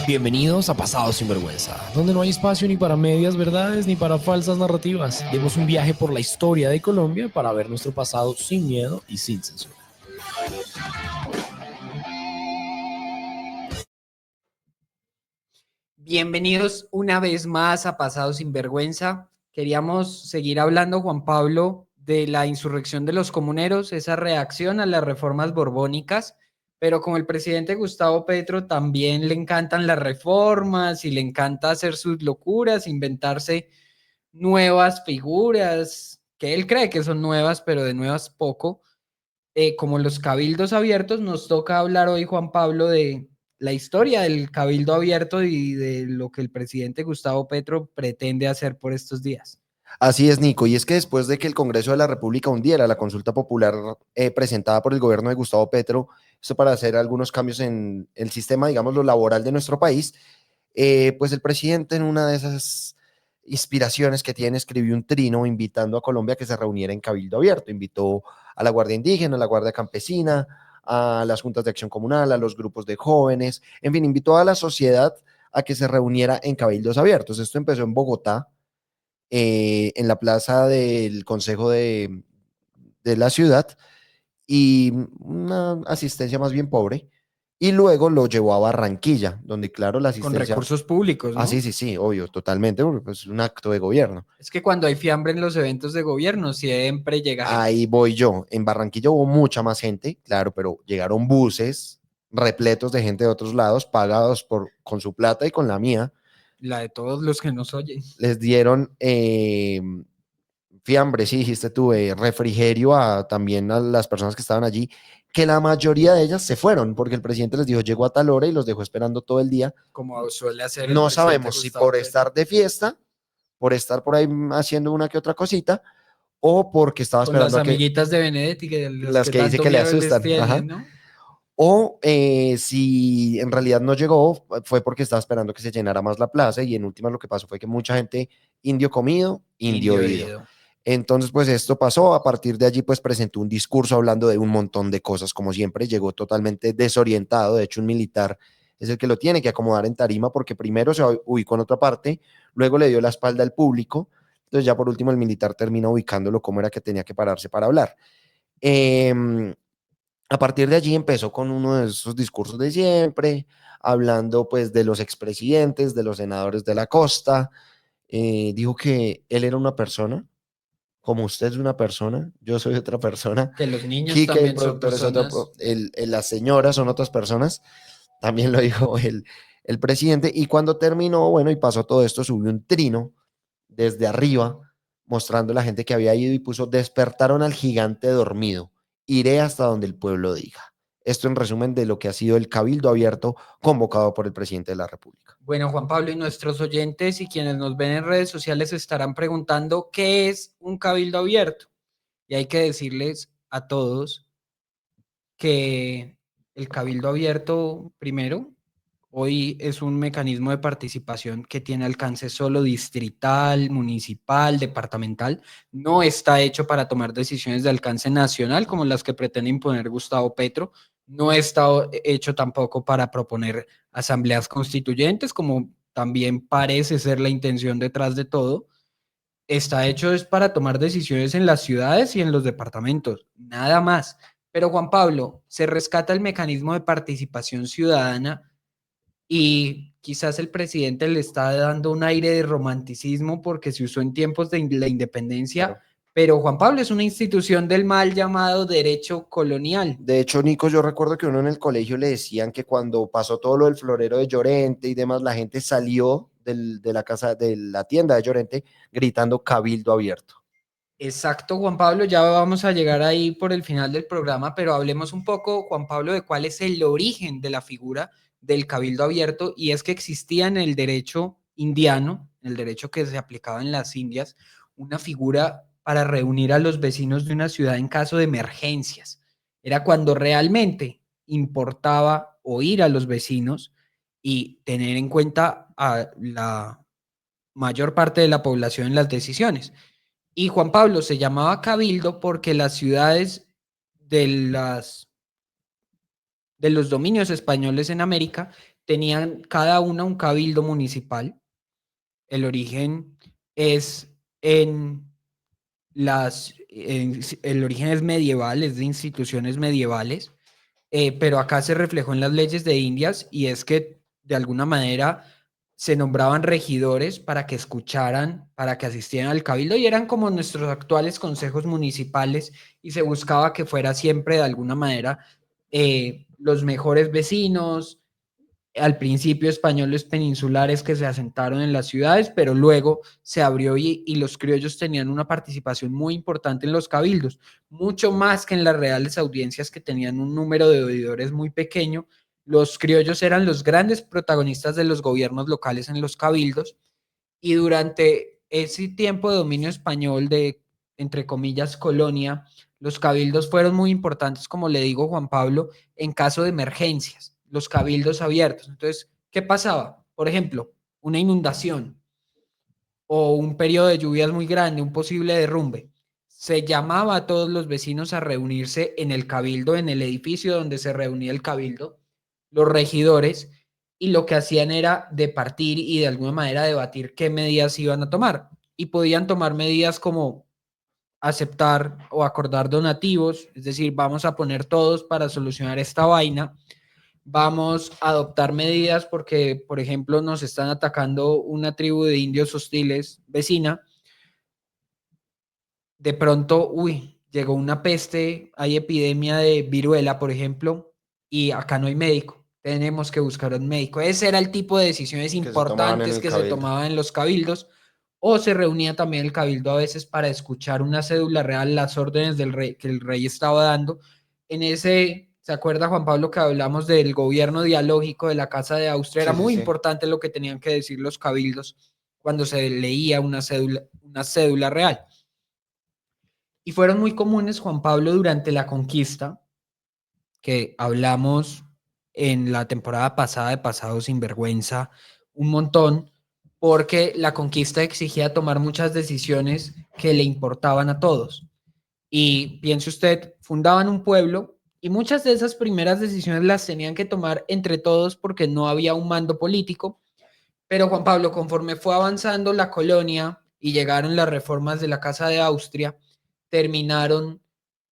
Bienvenidos a Pasado sin Vergüenza, donde no hay espacio ni para medias verdades ni para falsas narrativas. Demos un viaje por la historia de Colombia para ver nuestro pasado sin miedo y sin censura. Bienvenidos una vez más a Pasado sin Vergüenza. Queríamos seguir hablando, Juan Pablo, de la insurrección de los comuneros, esa reacción a las reformas borbónicas, pero como el presidente Gustavo Petro también le encantan las reformas y le encanta hacer sus locuras, inventarse nuevas figuras que él cree que son nuevas, pero de nuevas poco, como los cabildos abiertos, nos toca hablar hoy, Juan Pablo, de la historia del cabildo abierto y de lo que el presidente Gustavo Petro pretende hacer por estos días. Así es, Nico, y es que después de que el Congreso de la República hundiera la consulta popular presentada por el gobierno de Gustavo Petro, esto para hacer algunos cambios en el sistema, digamos, lo laboral de nuestro país, pues el presidente en una de esas inspiraciones que tiene escribió un trino invitando a Colombia a que se reuniera en Cabildo Abierto, invitó a la Guardia Indígena, a la Guardia Campesina, a las juntas de acción comunal, a los grupos de jóvenes, en fin, invitó a la sociedad a que se reuniera en Cabildos Abiertos. Esto empezó en Bogotá, en la plaza del Consejo de la ciudad, y una asistencia más bien pobre, y luego lo llevó a Barranquilla, donde claro, la Con asistencia... recursos públicos, ¿no? Sí, obvio, totalmente, porque, pues, es un acto de gobierno. Es que cuando hay fiambre en los eventos de gobierno, siempre llega gente. Ahí voy yo. En Barranquilla hubo mucha más gente, claro, pero llegaron buses repletos de gente de otros lados, pagados con su plata y con la mía. La de todos los que nos oyen. Les dieron fiambre, sí, dijiste tú, refrigerio también a las personas que estaban allí, que la mayoría de ellas se fueron, porque el presidente les dijo, llegó a tal hora y los dejó esperando todo el día. Como suele hacer el No presidente sabemos si Gustavo por Petro. estar de fiesta, por estar por ahí haciendo una que otra cosita, o porque estaba Con las esperando a que amiguitas de Benedetti, que los las que que dice tanto que le miedo les asustan, ajá. tienen, ¿no? O si en realidad no llegó, fue porque estaba esperando que se llenara más la plaza, y en últimas lo que pasó fue que mucha gente, indio comido, indio ido. Entonces, pues esto pasó. A partir de allí, pues presentó un discurso hablando de un montón de cosas, como siempre. Llegó totalmente desorientado. De hecho, un militar es el que lo tiene que acomodar en tarima, porque primero se ubicó en otra parte, luego le dio la espalda al público. Entonces, ya por último, el militar termina ubicándolo cómo era que tenía que pararse para hablar. A partir de allí empezó con uno de esos discursos de siempre, hablando pues de los expresidentes, de los senadores de la costa. Dijo que él era una persona, como usted es una persona, yo soy otra persona, Que los niños Quique, el también son productor, es otro, personas. las señoras son otras personas, también lo dijo el presidente. Y cuando terminó, bueno, y pasó todo esto, subió un trino desde arriba, mostrando a la gente que había ido, y puso: despertaron al gigante dormido, iré hasta donde el pueblo diga. Esto en resumen de lo que ha sido el cabildo abierto convocado por el presidente de la República. Bueno, Juan Pablo, y nuestros oyentes y quienes nos ven en redes sociales estarán preguntando qué es un cabildo abierto. Y hay que decirles a todos que el cabildo abierto, primero, hoy es un mecanismo de participación que tiene alcance solo distrital, municipal, departamental. No está hecho para tomar decisiones de alcance nacional como las que pretende imponer Gustavo Petro. No está hecho tampoco para proponer asambleas constituyentes, como también parece ser la intención detrás de todo. Está hecho es para tomar decisiones en las ciudades y en los departamentos, nada más. Pero Juan Pablo, se rescata el mecanismo de participación ciudadana y quizás el presidente le está dando un aire de romanticismo porque se usó en tiempos de la independencia, Claro. pero Juan Pablo es una institución del mal llamado derecho colonial. De hecho, Nico, yo recuerdo que uno en el colegio le decían que cuando pasó todo lo del florero de Llorente y demás, la gente salió de la casa, de la tienda de Llorente, gritando cabildo abierto. Exacto, Juan Pablo, ya vamos a llegar ahí por el final del programa, pero hablemos un poco, Juan Pablo, de cuál es el origen de la figura del cabildo abierto, y es que existía en el derecho indiano, el derecho que se aplicaba en las Indias, una figura para reunir a los vecinos de una ciudad en caso de emergencias. Era cuando realmente importaba oír a los vecinos y tener en cuenta a la mayor parte de la población en las decisiones. Y Juan Pablo se llamaba cabildo porque las ciudades de, las, de los dominios españoles en América tenían cada una un cabildo municipal. El origen es el origen es medieval, es de instituciones medievales, pero acá se reflejó en las leyes de Indias, y es que de alguna manera se nombraban regidores para que escucharan, para que asistieran al cabildo, y eran como nuestros actuales consejos municipales, y se buscaba que fuera siempre de alguna manera los mejores vecinos, al principio españoles peninsulares que se asentaron en las ciudades, pero luego se abrió y los criollos tenían una participación muy importante en los cabildos, mucho más que en las reales audiencias, que tenían un número de oidores muy pequeño. Los criollos eran los grandes protagonistas de los gobiernos locales en los cabildos, y durante ese tiempo de dominio español, de, entre comillas, colonia, los cabildos fueron muy importantes, como le digo, Juan Pablo, en caso de emergencias, los cabildos abiertos. Entonces, ¿qué pasaba? Por ejemplo, una inundación o un periodo de lluvias muy grande, un posible derrumbe. Se llamaba a todos los vecinos a reunirse en el cabildo, en el edificio donde se reunía el cabildo, los regidores, y lo que hacían era departir y de alguna manera debatir qué medidas iban a tomar. Y podían tomar medidas como aceptar o acordar donativos, es decir, vamos a poner todos para solucionar esta vaina, vamos a adoptar medidas porque, por ejemplo, nos están atacando una tribu de indios hostiles vecina. De pronto, llegó una peste, hay epidemia de viruela, por ejemplo, y acá no hay médico. Tenemos que buscar un médico. Ese era el tipo de decisiones Que se tomaban en importantes el que se cabildo. tomaban en los cabildos, o se reunía también el cabildo a veces para escuchar una cédula real, las órdenes del rey que el rey estaba dando. En ese, ¿se acuerda, Juan Pablo, que hablamos del gobierno dialógico de la Casa de Austria? Era Sí, sí, muy sí. importante lo que tenían que decir los cabildos cuando se leía una cédula real. Y fueron muy comunes, Juan Pablo, durante la conquista, que hablamos en la temporada pasada de Pasado sin Vergüenza un montón, porque la conquista exigía tomar muchas decisiones que le importaban a todos. Y piense usted, fundaban un pueblo y muchas de esas primeras decisiones las tenían que tomar entre todos porque no había un mando político. Pero Juan Pablo, conforme fue avanzando la colonia y llegaron las reformas de la Casa de Austria, terminaron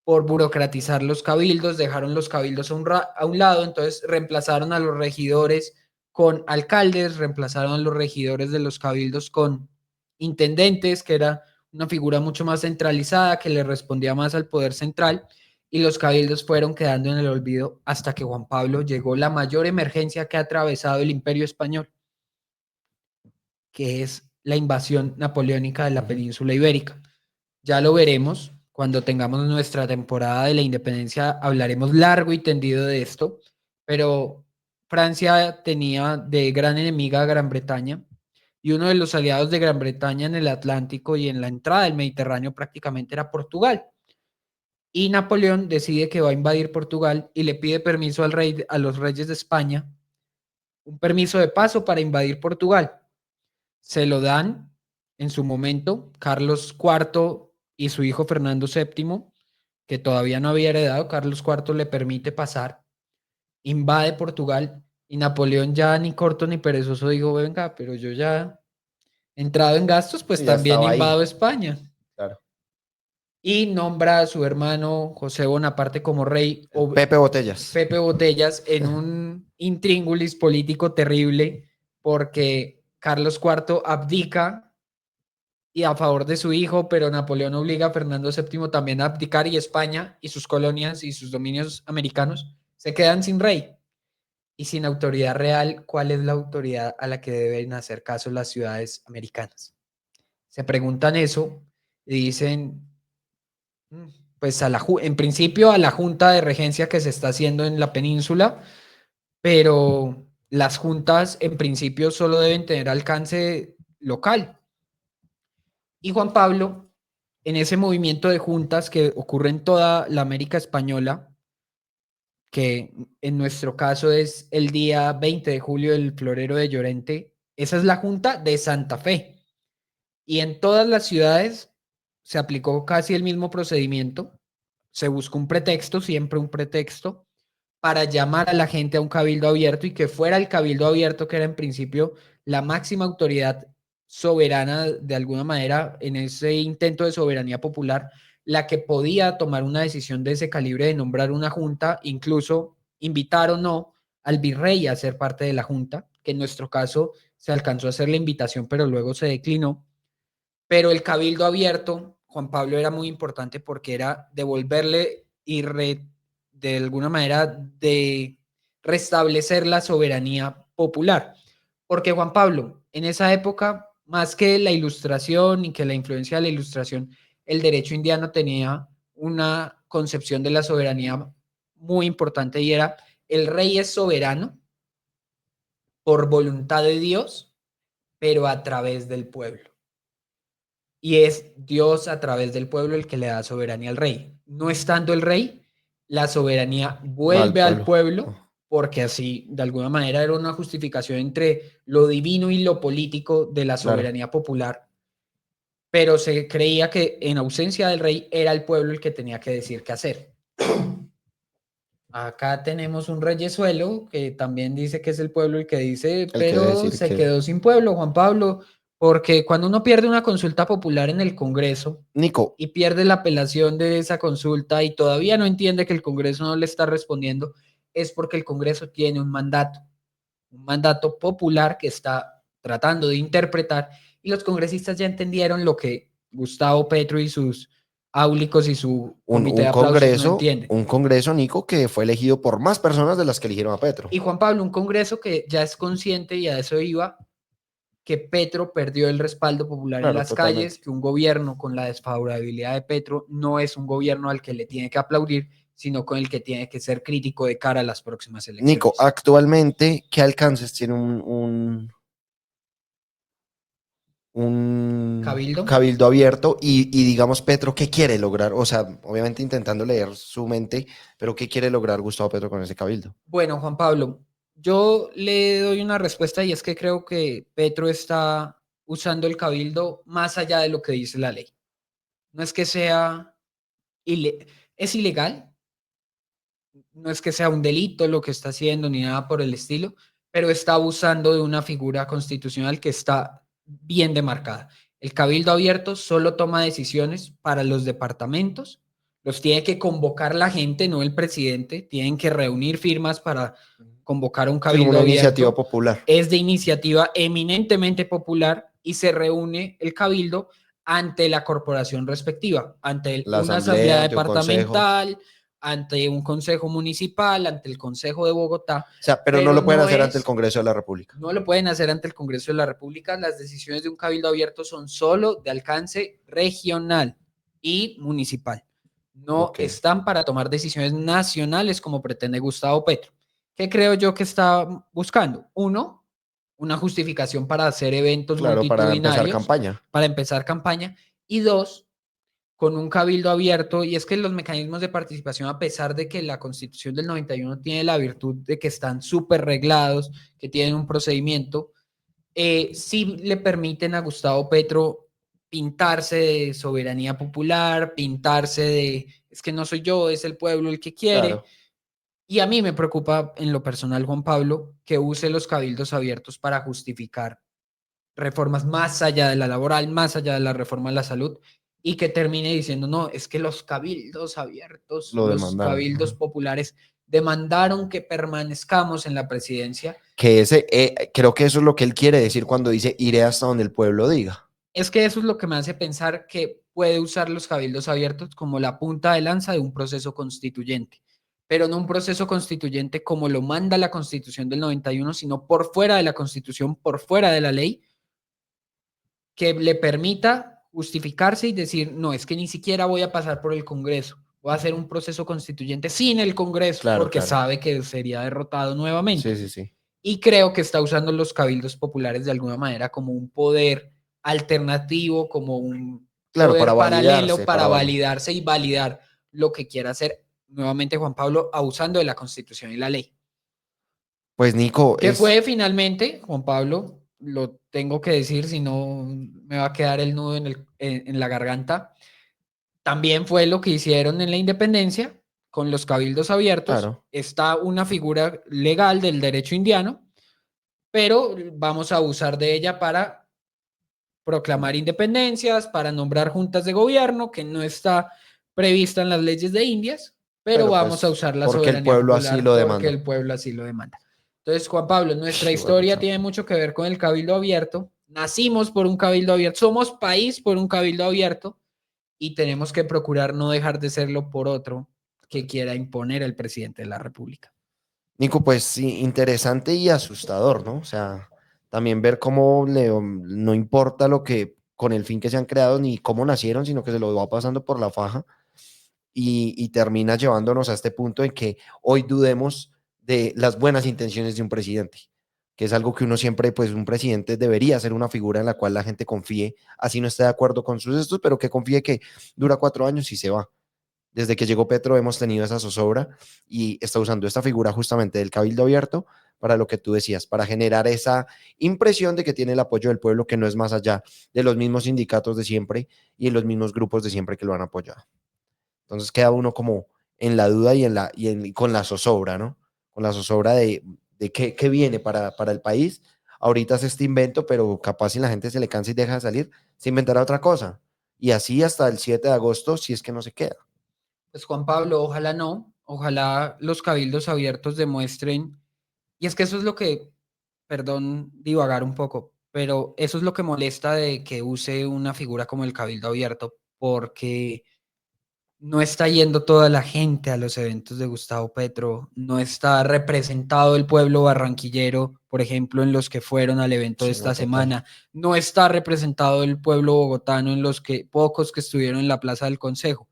por burocratizar los cabildos, dejaron los cabildos a un lado, entonces reemplazaron a los regidores con alcaldes, reemplazaron a los regidores de los cabildos con intendentes, que era una figura mucho más centralizada, que le respondía más al poder central, y los cabildos fueron quedando en el olvido hasta que Juan Pablo llegó la mayor emergencia que ha atravesado el Imperio Español, que es la invasión napoleónica de la península ibérica. Ya lo veremos cuando tengamos nuestra temporada de la independencia, hablaremos largo y tendido de esto, pero Francia tenía de gran enemiga a Gran Bretaña, y uno de los aliados de Gran Bretaña en el Atlántico y en la entrada del Mediterráneo prácticamente era Portugal. Y Napoleón decide que va a invadir Portugal y le pide permiso al rey, a los reyes de España, un permiso de paso para invadir Portugal. Se lo dan en su momento Carlos IV y su hijo Fernando VII, que todavía no había heredado. Carlos IV le permite pasar, invade Portugal, y Napoleón, ya ni corto ni perezoso, dijo, venga, pero yo ya entrado en gastos, pues Sí, ya también estaba ahí. invado España. Claro. Y nombra a su hermano José Bonaparte como rey, Pepe Botellas. Pepe Botellas, en un intríngulis político terrible, porque Carlos IV abdica y a favor de su hijo, pero Napoleón obliga a Fernando VII también a abdicar, y España y sus colonias y sus dominios americanos se quedan sin rey y sin autoridad real. ¿Cuál es la autoridad a la que deben hacer caso las ciudades americanas? Se preguntan eso y dicen, pues en principio a la junta de regencia que se está haciendo en la península, pero las juntas en principio solo deben tener alcance local. Y Juan Pablo, en ese movimiento de juntas que ocurre en toda la América española, que en nuestro caso es el día 20 de julio del Florero de Llorente, esa es la Junta de Santa Fe. Y en todas las ciudades se aplicó casi el mismo procedimiento. Se buscó un pretexto, siempre un pretexto, para llamar a la gente a un cabildo abierto y que fuera el cabildo abierto, que era en principio la máxima autoridad soberana de alguna manera en ese intento de soberanía popular, la que podía tomar una decisión de ese calibre de nombrar una junta, incluso invitar o no al virrey a ser parte de la junta, que en nuestro caso se alcanzó a hacer la invitación, pero luego se declinó. Pero el cabildo abierto, Juan Pablo, era muy importante porque era devolverle y de alguna manera de restablecer la soberanía popular. Porque Juan Pablo, en esa época, más que la ilustración y que la influencia de la ilustración, el derecho indiano tenía una concepción de la soberanía muy importante y era el rey es soberano por voluntad de Dios, pero a través del pueblo. Y es Dios a través del pueblo el que le da soberanía al rey. No estando el rey, la soberanía vuelve al pueblo, porque así, de alguna manera, era una justificación entre lo divino y lo político de la soberanía popular. Pero se creía que en ausencia del rey era el pueblo el que tenía que decir qué hacer. Acá tenemos un reyesuelo que también dice que es el pueblo el que dice, pero se quedó sin pueblo, Juan Pablo, porque cuando uno pierde una consulta popular en el Congreso, Nico, y pierde la apelación de esa consulta y todavía no entiende que el Congreso no le está respondiendo, es porque el Congreso tiene un mandato popular que está tratando de interpretar, y los congresistas ya entendieron lo que Gustavo Petro y sus áulicos y su comité de aplausos no entienden. un congreso, Nico, que fue elegido por más personas de las que eligieron a Petro. Y Juan Pablo, un congreso que ya es consciente, y a eso iba, que Petro perdió el respaldo popular en las calles, que un gobierno con la desfavorabilidad de Petro no es un gobierno al que le tiene que aplaudir, sino con el que tiene que ser crítico de cara a las próximas elecciones. Nico, actualmente, ¿qué alcances tiene un cabildo abierto y digamos Petro, ¿qué quiere lograr? O sea, obviamente intentando leer su mente, pero ¿qué quiere lograr Gustavo Petro con ese cabildo? Bueno, Juan Pablo, yo le doy una respuesta y es que creo que Petro está usando el cabildo más allá de lo que dice la ley. No es que sea, es ilegal, no es que sea un delito lo que está haciendo ni nada por el estilo, pero está abusando de una figura constitucional que está bien demarcada. El cabildo abierto solo toma decisiones para los departamentos, los tiene que convocar la gente, no el presidente, tienen que reunir firmas para convocar un cabildo una abierto. Iniciativa popular. Es de iniciativa eminentemente popular y se reúne el cabildo ante la corporación respectiva, ante una asamblea departamental, ante un consejo municipal, ante el Consejo de Bogotá. O sea, pero no lo pueden hacer ante el Congreso de la República. No lo pueden hacer ante el Congreso de la República. Las decisiones de un cabildo abierto son solo de alcance regional y municipal. No están para tomar decisiones nacionales como pretende Gustavo Petro. ¿Qué creo yo que está buscando? Uno, una justificación para hacer eventos multitudinarios. Para empezar campaña. Y dos, con un cabildo abierto, y es que los mecanismos de participación, a pesar de que la Constitución del 91 tiene la virtud de que están súper reglados, que tienen un procedimiento, sí le permiten a Gustavo Petro pintarse de soberanía popular, pintarse de, es que no soy yo, es el pueblo el que quiere. Claro. Y a mí me preocupa en lo personal, Juan Pablo, que use los cabildos abiertos para justificar reformas más allá de la laboral, más allá de la reforma de la salud, y que termine diciendo, no, es que los cabildos abiertos, los cabildos populares demandaron que permanezcamos en la presidencia. Que creo que eso es lo que él quiere decir cuando dice iré hasta donde el pueblo diga. Es que eso es lo que me hace pensar que puede usar los cabildos abiertos como la punta de lanza de un proceso constituyente, pero no un proceso constituyente como lo manda la Constitución del 91, sino por fuera de la Constitución, por fuera de la ley, que le permita justificarse y decir, no, es que ni siquiera voy a pasar por el Congreso, voy a hacer un proceso constituyente sin el Congreso, porque sabe que sería derrotado nuevamente. Sí. Y creo que está usando los cabildos populares de alguna manera como un poder alternativo, como un poder paralelo para validarse y validar lo que quiera hacer nuevamente Juan Pablo, abusando de la Constitución y la ley. Pues Nico, ¿Qué fue finalmente, Juan Pablo? Lo tengo que decir, si no me va a quedar el nudo en la garganta. También fue lo que hicieron en la independencia con los cabildos abiertos. Claro. Está una figura legal del derecho indiano, pero vamos a abusar de ella para proclamar independencias, para nombrar juntas de gobierno, que no está prevista en las leyes de Indias, pero vamos pues, a usar la porque el soberanía pueblo así popular lo porque demanda. el pueblo así lo demanda. Entonces, Juan Pablo, nuestra Hijo de historia pucha. tiene mucho que ver con el cabildo abierto. Nacimos por un cabildo abierto, somos país por un cabildo abierto y tenemos que procurar no dejar de serlo por otro que quiera imponer el presidente de la República. Nico, pues sí, interesante y asustador, ¿no? O sea, también ver cómo no importa lo que, con el fin que se han creado, ni cómo nacieron, sino que se lo va pasando por la faja y termina llevándonos a este punto en que hoy dudemos de las buenas intenciones de un presidente, que es algo que uno siempre, pues un presidente debería ser una figura en la cual la gente confíe, así no esté de acuerdo con sus estos, pero que confíe que dura 4 años y se va. Desde que llegó Petro hemos tenido esa zozobra y está usando esta figura justamente del cabildo abierto para lo que tú decías, para generar esa impresión de que tiene el apoyo del pueblo, que no es más allá de los mismos sindicatos de siempre y los mismos grupos de siempre que lo han apoyado. Entonces queda uno como en la duda y con la zozobra, ¿no? Con la zozobra de qué viene para el país. Ahorita es este invento, pero capaz si la gente se le cansa y deja de salir, se inventará otra cosa. Y así hasta el 7 de agosto, si es que no se queda. Pues Juan Pablo, ojalá no, ojalá los cabildos abiertos demuestren, y es que eso es lo que, perdón divagar un poco, pero eso es lo que molesta de que use una figura como el cabildo abierto, porque no está yendo toda la gente a los eventos de Gustavo Petro, no está representado el pueblo barranquillero, por ejemplo, en los que fueron al evento de Sí, no, esta total. semana, no está representado el pueblo bogotano en los que pocos que estuvieron en la Plaza del Consejo.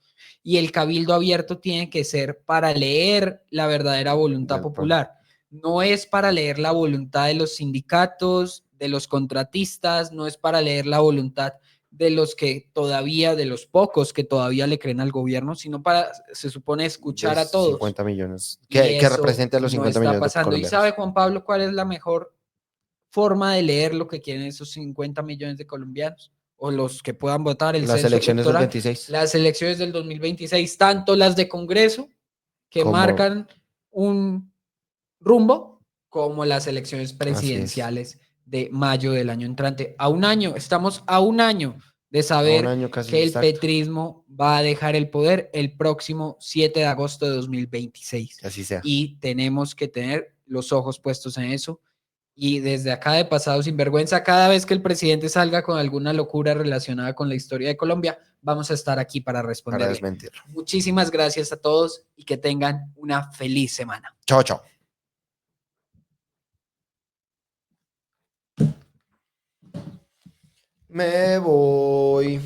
Y el cabildo abierto tiene que ser para leer la verdadera voluntad Del pueblo. popular. No es para leer la voluntad de los sindicatos, de los contratistas, no es para leer la voluntad de los que todavía, de los pocos que todavía le creen al gobierno, sino para, se supone, escuchar De a todos. 50 millones. Y Que eso represente a los no 50 está millones de pasando. ¿Y sabe, colombianos. Juan Pablo, cuál es la mejor forma de leer lo que quieren esos 50 millones de colombianos? O los que puedan votar el Las censo elecciones del electoral. 26. Las elecciones del 2026, tanto las de Congreso, que Como, marcan un rumbo, como las elecciones así es. presidenciales de mayo del año entrante. A un año, estamos a un año de A un saber año casi que el exacto. petrismo va a dejar el poder el próximo 7 de agosto de 2026. Que así sea. Y tenemos que tener los ojos puestos en eso. Y desde acá de Pasado Sinvergüenza, cada vez que el presidente salga con alguna locura relacionada con la historia de Colombia, vamos a estar aquí para Para responderle. desmentirlo. Muchísimas gracias a todos y que tengan una feliz semana. Chao, chao. Me voy.